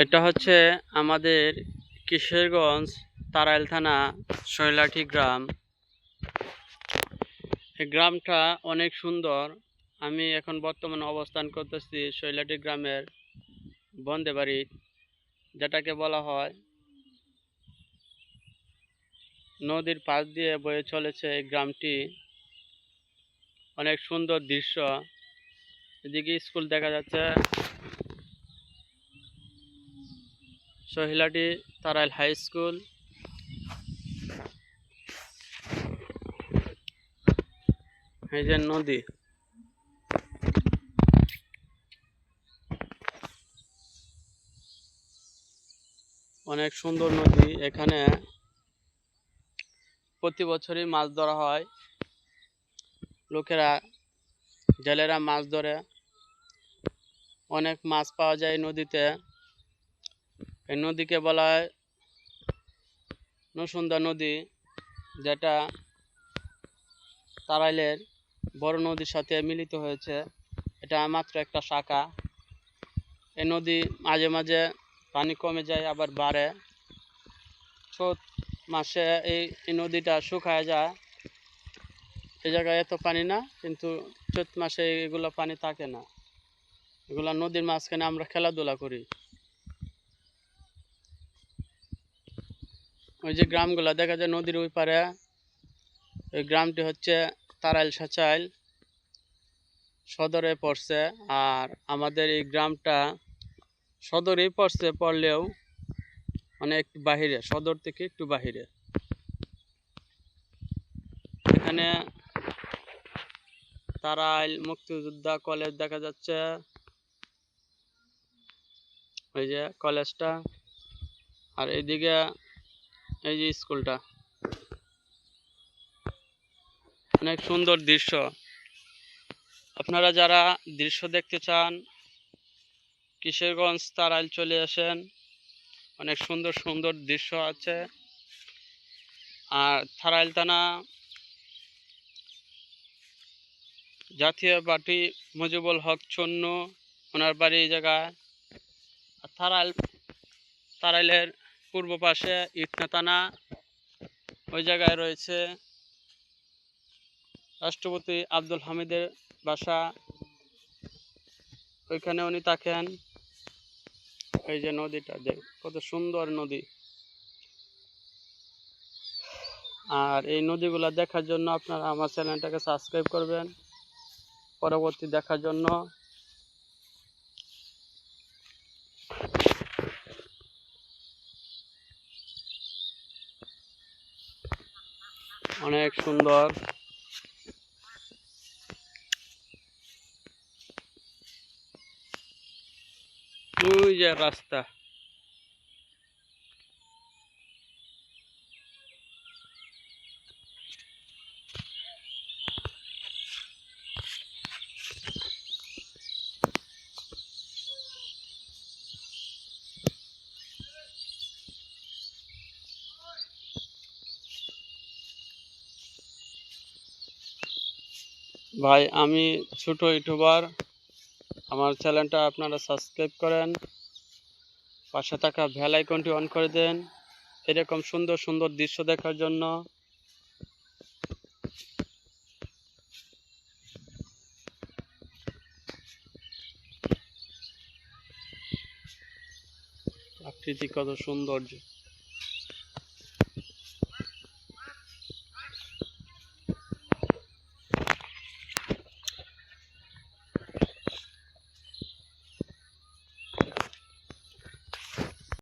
এটা হচ্ছে আমাদের কিশোরগঞ্জ তারাইল থানা শৈলাঠি গ্রাম। এই গ্রামটা অনেক সুন্দর। আমি এখন বর্তমানে অবস্থান করতেছি শৈলাঠি গ্রামের বন্দে বাড়ি, যেটাকে বলা হয় নদীর পাশ দিয়ে বয়ে চলেছে এই গ্রামটি। অনেক সুন্দর দৃশ্য। এদিকে স্কুল দেখা যাচ্ছে, শৈলাঠি তারাইল হাই স্কুল। এই যে নদী, অনেক সুন্দর নদী। এখানে প্রতি বছরই মাছ ধরা হয়। লোকেরা, জেলেরা মাছ ধরে, অনেক মাছ পাওয়া যায় নদীতে। এই নদীকে বলা হয় নসুন্দা নদী, যেটা তারাইলের বড় নদীর সাথে মিলিত হয়েছে। এটা মাত্র একটা শাখা। এই নদী মাঝে মাঝে পানি কমে যায়, আবার বাড়ে। চৈত মাসে এই নদীটা শুকায় যায়। এই জায়গায় এত পানি না, কিন্তু চৈত মাসে এগুলো পানি থাকে না। এগুলা নদীর মাঝখানে আমরা খেলাধুলা করি। ওই যে গ্রামগুলা দেখা যায় নদীর ওই পারে, ওই গ্রামটি হচ্ছে তারাইল সাঁচাইল সদরে পড়ছে। আর আমাদের এই গ্রামটা সদরেই পড়লেও অনেক বাহিরে, সদর থেকে একটু বাহিরে। এখানে তারাইল মুক্তিযোদ্ধা কলেজ দেখা যাচ্ছে, ওই যে কলেজটা। আর এইদিকে এই যে স্কুলটা। অনেক সুন্দর দৃশ্য। আপনারা যারা দৃশ্য দেখতে চান, কিশোরগঞ্জ তারাইল চলে আসেন। অনেক সুন্দর সুন্দর দৃশ্য আছে। আর তারাইল থানা জাতীয় পার্টি মুজিবুল হক চন্ন, ওনার বাড়ি এই জায়গায়। আর তারাইলের পূর্ব পাশে ইটনা থানা, ওই জায়গায় রয়েছে রাষ্ট্রপতি আব্দুল হামিদের বাসা। ওইখানে উনি থাকেন। এই যে নদীটা, দেখ কত সুন্দর নদী। আর এই নদীগুলা দেখার জন্য আপনারা আমার চ্যানেলটাকে সাবস্ক্রাইব করবেন পরবর্তী দেখার জন্য। অনেক সুন্দর। ওই যে রাস্তা। ভাই, আমি ছোট ইউটিউবার। আমার চ্যানেলটা আপনারা সাবস্ক্রাইব করেন, পাশে থাকা বেল আইকনটি অন করে দেন এরকম সুন্দর সুন্দর দৃশ্য দেখার জন্য। প্রাকৃতিক কত সৌন্দর্য।